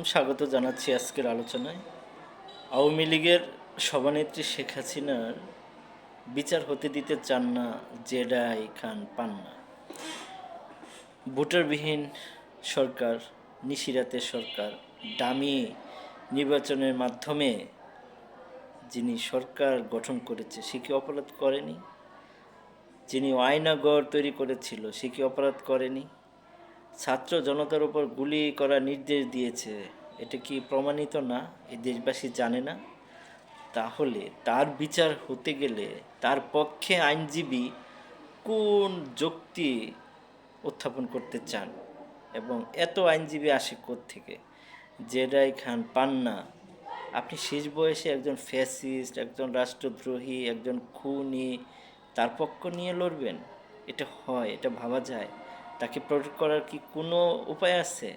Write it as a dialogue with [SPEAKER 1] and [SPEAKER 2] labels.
[SPEAKER 1] স্বাগত জানাচ্ছি আজকের আলোচনায়। আওয়ামী লীগের সভানেত্রী শেখ হাসিনার বিচার হতে দিতে চান না জেডাই খান পান্না। ভোটারবিহীন সরকার, নিশিরাতের সরকার, ডামি নির্বাচনের মাধ্যমে যিনি সরকার গঠন করেছে সে কি অপরাধ করেনি? যিনি আয়নাঘর তৈরি করেছিল সে কি অপরাধ করেনি? ছাত্র জনতার উপর গুলি করার নির্দেশ দিয়েছে, এটা কি প্রমাণিত না? এই দেশবাসী জানে না? তাহলে তার বিচার হতে গেলে তার পক্ষে আইনজীবী কোন যুক্তি উত্থাপন করতে চান? এবং এত আইনজীবী আসে থেকে? জেডাই খান পান্না, আপনি শেষ বয়সে একজন ফ্যাসিস্ট, একজন রাষ্ট্রদ্রোহী, একজন খুনি, তার পক্ষ নিয়ে লড়বেন? এটা হয়? এটা ভাবা যায়? তাকে প্রোটেক্ট করার কি কোনো উপায় আছে?